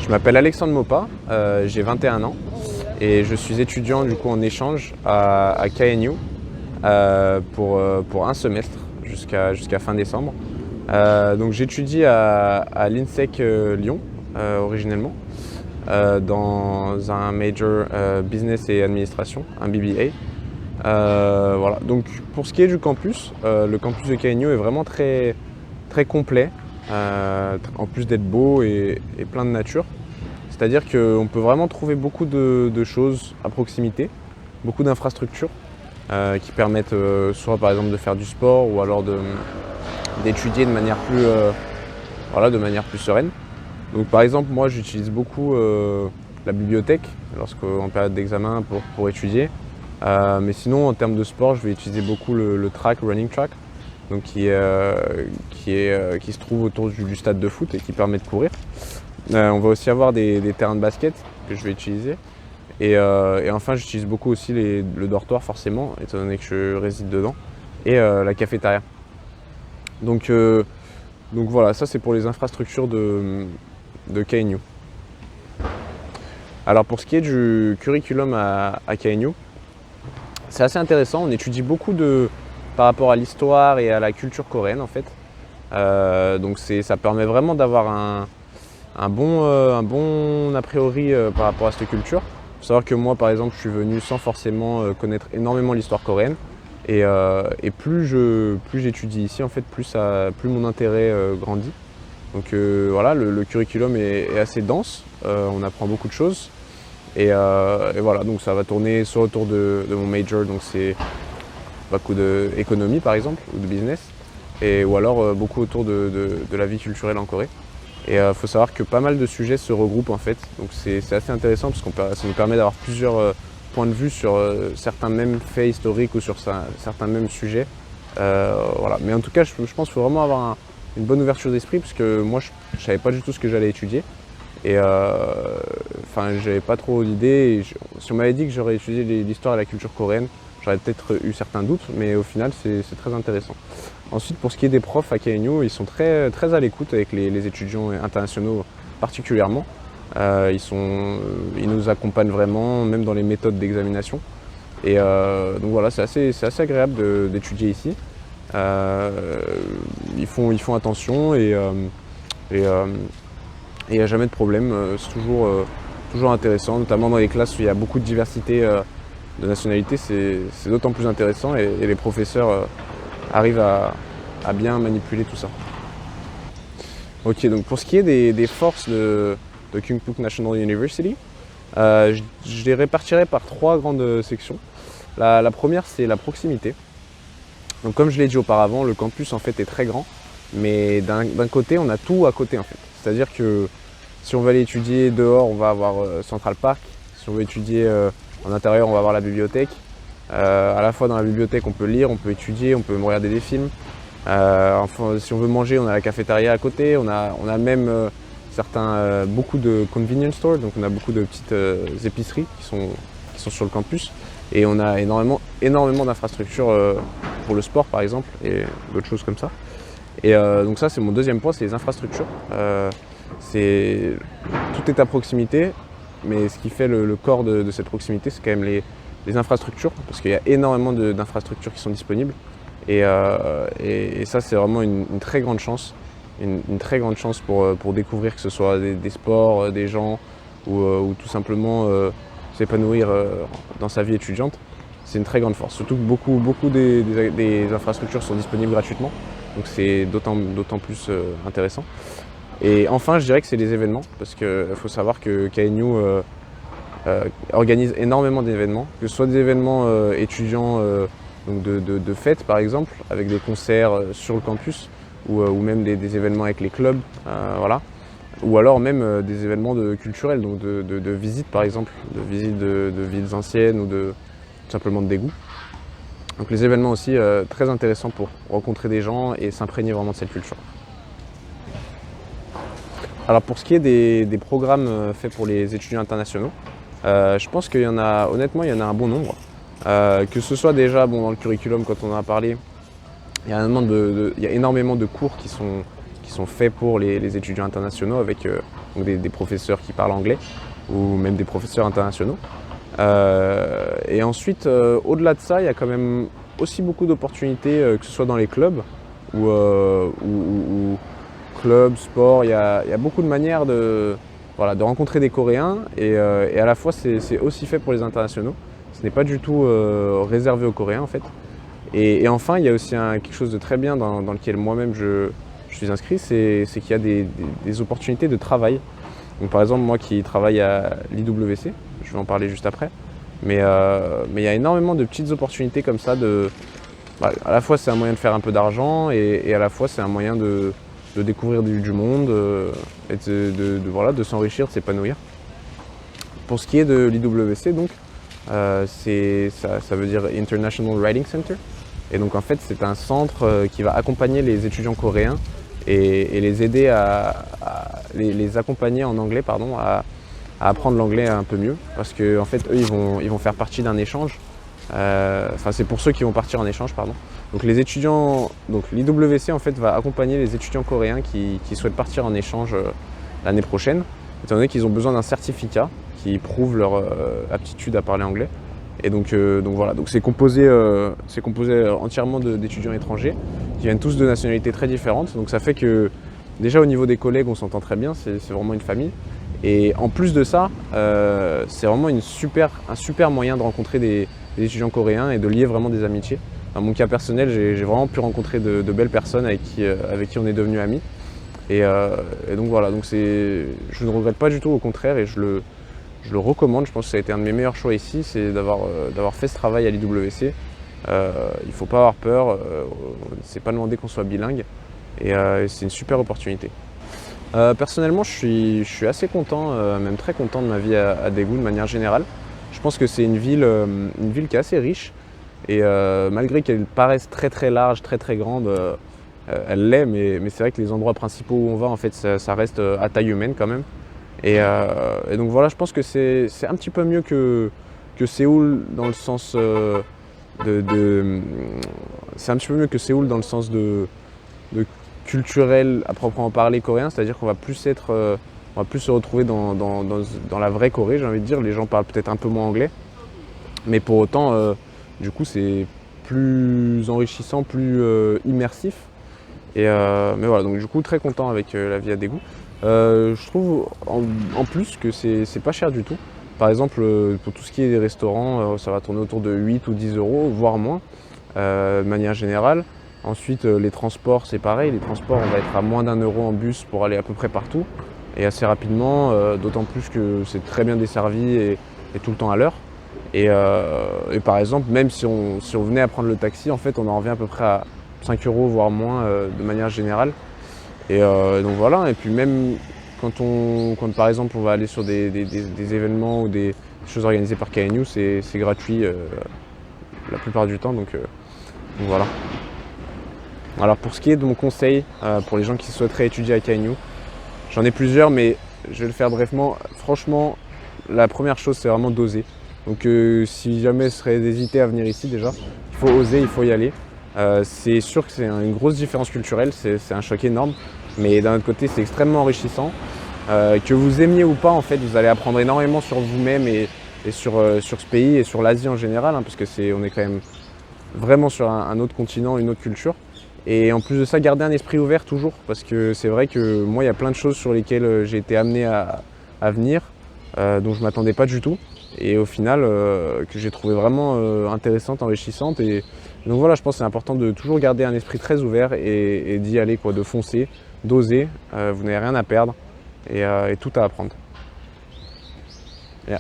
Je m'appelle Alexandre Maupas, j'ai 21 ans et je suis étudiant du coup en échange à KNU pour un semestre jusqu'à fin décembre. Donc j'étudie à l'INSEC Lyon originellement dans un major business et administration, un BBA. Voilà. Donc pour ce qui est du campus, le campus de KNU est vraiment très, très complet, en plus d'être beau et plein de nature. C'est-à-dire qu'on peut vraiment trouver beaucoup de choses à proximité, beaucoup d'infrastructures qui permettent soit par exemple de faire du sport ou alors d'étudier de manière plus sereine. Donc par exemple moi j'utilise beaucoup la bibliothèque en période d'examen pour étudier. Mais sinon en termes de sport je vais utiliser beaucoup le running track, donc qui se trouve autour du stade de foot et qui permet de courir. On va aussi avoir des terrains de basket que je vais utiliser. Et enfin, j'utilise beaucoup aussi le dortoir forcément, étant donné que je réside dedans, et la cafétéria. Donc voilà, ça c'est pour les infrastructures de KNU. Alors pour ce qui est du curriculum à KNU, c'est assez intéressant. On étudie beaucoup par rapport à l'histoire et à la culture coréenne en fait. Donc ça permet vraiment d'avoir un bon a priori par rapport à cette culture. Il faut savoir que moi par exemple je suis venu sans forcément connaître énormément l'histoire coréenne et plus j'étudie ici en fait plus mon intérêt grandit. Donc voilà, le curriculum est assez dense, on apprend beaucoup de choses et voilà, donc ça va tourner soit autour de mon major, donc c'est beaucoup d'économie par exemple ou de business, ou alors beaucoup autour de la vie culturelle en Corée. Et il faut savoir que pas mal de sujets se regroupent en fait, donc c'est assez intéressant parce que ça nous permet d'avoir plusieurs points de vue sur certains mêmes faits historiques ou sur certains mêmes sujets. Voilà. Mais en tout cas, je pense qu'il faut vraiment avoir une bonne ouverture d'esprit parce que moi je ne savais pas du tout ce que j'allais étudier. Et j'avais pas trop d'idées. Si on m'avait dit que j'aurais étudié l'histoire et la culture coréenne, j'aurais peut-être eu certains doutes, mais au final c'est très intéressant. Ensuite, pour ce qui est des profs à KNU, ils sont très, très à l'écoute avec les étudiants internationaux particulièrement. Ils nous accompagnent vraiment, même dans les méthodes d'examination. Et donc voilà, c'est assez agréable d'étudier ici. Ils font attention et il n'y a jamais de problème. C'est toujours intéressant, notamment dans les classes où il y a beaucoup de diversité de nationalités, c'est d'autant plus intéressant et les professeurs arrivent à bien manipuler tout ça. Ok, donc pour ce qui est des forces de Kyungpook National University, je les répartirai par 3 grandes sections. La première, c'est la proximité. Donc comme je l'ai dit auparavant, le campus en fait est très grand, mais d'un côté, on a tout à côté en fait. C'est-à-dire que si on veut aller étudier dehors, on va avoir Central Park. Si on veut étudier en intérieur, on va avoir la bibliothèque. À la fois dans la bibliothèque, on peut lire, on peut étudier, on peut regarder des films. Enfin, si on veut manger, on a la cafétéria à côté. On a même beaucoup de convenience stores, donc on a beaucoup de petites épiceries qui sont sur le campus. Et on a énormément d'infrastructures pour le sport par exemple et d'autres choses comme ça. Et donc ça c'est mon deuxième point, c'est les infrastructures. Tout est à proximité, mais ce qui fait le corps de cette proximité, c'est quand même les infrastructures, parce qu'il y a énormément d'infrastructures qui sont disponibles. Et ça c'est vraiment une très grande chance, une très grande chance pour découvrir que ce soit des sports, des gens ou tout simplement s'épanouir dans sa vie étudiante. C'est une très grande force, surtout que beaucoup des infrastructures sont disponibles gratuitement, donc c'est d'autant plus intéressant. Et enfin, je dirais que c'est les événements, parce qu'il faut savoir que KNU organise énormément d'événements, que ce soit des événements étudiants, donc de fêtes par exemple, avec des concerts sur le campus, ou même des événements avec les clubs, voilà. Ou alors même des événements culturels, donc de visites par exemple, de visites de villes anciennes ou tout simplement de dégoût. Donc les événements aussi très intéressants pour rencontrer des gens et s'imprégner vraiment de cette culture. Alors pour ce qui est des programmes faits pour les étudiants internationaux, je pense qu'il y en a, honnêtement, il y en a un bon nombre. Que ce soit déjà dans le curriculum, quand on en a parlé, il y a énormément de cours qui qui sont faits pour les étudiants internationaux avec donc des professeurs qui parlent anglais ou même des professeurs internationaux. Et ensuite, au-delà de ça, il y a quand même aussi beaucoup d'opportunités, que ce soit dans les clubs ou clubs, sport. Il y a beaucoup de manières de rencontrer des Coréens et à la fois c'est aussi fait pour les internationaux. Ce n'est pas du tout réservé aux Coréens en fait. Et enfin, il y a aussi quelque chose de très bien dans lequel moi-même je suis inscrit, c'est qu'il y a des opportunités de travail. Donc, par exemple, moi qui travaille à l'IWC, je vais en parler juste après, mais il y a énormément de petites opportunités comme ça. À la fois, c'est un moyen de faire un peu d'argent et à la fois, c'est un moyen de découvrir du monde et de s'enrichir, de s'épanouir. Pour ce qui est de l'IWC, donc, ça veut dire International Writing Center. Et donc en fait c'est un centre qui va accompagner les étudiants coréens et les aider les accompagner en anglais à apprendre l'anglais un peu mieux. Parce que en fait eux ils vont faire partie d'un échange. C'est pour ceux qui vont partir en échange, pardon. Donc les étudiants, donc l'IWC en fait va accompagner les étudiants coréens qui souhaitent partir en échange l'année prochaine, étant donné qu'ils ont besoin d'un certificat qui prouve leur aptitude à parler anglais. Et donc voilà, donc c'est composé entièrement d'étudiants étrangers qui viennent tous de nationalités très différentes. Donc ça fait que déjà au niveau des collègues on s'entend très bien, c'est vraiment une famille. Et en plus de ça, c'est vraiment un super moyen de rencontrer des étudiants coréens et de lier vraiment des amitiés. Dans mon cas personnel, j'ai vraiment pu rencontrer de belles personnes avec qui on est devenus amis. Et donc voilà, donc je ne regrette pas du tout, au contraire, et je le recommande. Je pense que ça a été un de mes meilleurs choix ici, c'est d'avoir fait ce travail à l'IWC. Il ne faut pas avoir peur, c'est pas demandé qu'on soit bilingue et c'est une super opportunité. Personnellement, je suis assez content, même très content de ma vie à Daegu de manière générale. Je pense que c'est une ville qui est assez riche et malgré qu'elle paraisse très très large, très très grande, elle l'est, mais c'est vrai que les endroits principaux où on va, en fait, ça reste à taille humaine quand même. Et donc voilà, je pense que c'est un petit peu mieux que Séoul dans le sens c'est un petit peu mieux que Séoul dans le sens de culturel à proprement parler coréen, c'est-à-dire qu'on va plus on va plus se retrouver dans la vraie Corée, j'ai envie de dire. Les gens parlent peut-être un peu moins anglais, mais pour autant, du coup, c'est plus enrichissant, plus immersif. Mais voilà, donc du coup, très content avec la vie à Daegu. Je trouve en plus que c'est pas cher du tout. Par exemple, pour tout ce qui est des restaurants, ça va tourner autour de 8 ou 10 euros, voire moins, de manière générale. Ensuite, les transports, c'est pareil. Les transports, on va être à moins d'1 € en bus pour aller à peu près partout et assez rapidement, d'autant plus que c'est très bien desservi et tout le temps à l'heure. Et par exemple, même si on venait à prendre le taxi, en fait, on en revient à peu près à 5 €, voire moins, de manière générale. Et donc voilà, et puis même quand par exemple on va aller sur des événements ou des choses organisées par KNU, c'est gratuit la plupart du temps, donc voilà. Alors pour ce qui est de mon conseil pour les gens qui souhaiteraient étudier à KNU, j'en ai plusieurs, mais je vais le faire brièvement. Franchement, la première chose c'est vraiment d'oser. Donc si jamais ce serait d'hésiter à venir ici déjà, il faut oser, il faut y aller. C'est sûr que c'est une grosse différence culturelle, c'est un choc énorme, mais d'un autre côté c'est extrêmement enrichissant. Que vous aimiez ou pas, en fait, vous allez apprendre énormément sur vous-même et sur ce pays et sur l'Asie en général, parce que on est quand même vraiment sur un autre continent, une autre culture. Et en plus de ça, garder un esprit ouvert toujours, parce que c'est vrai que moi il y a plein de choses sur lesquelles j'ai été amené à venir, dont je ne m'attendais pas du tout. Et au final, que j'ai trouvé vraiment intéressante, enrichissante. Et donc voilà, je pense que c'est important de toujours garder un esprit très ouvert et d'y aller, quoi, de foncer, d'oser. Vous n'avez rien à perdre et tout à apprendre. Yeah.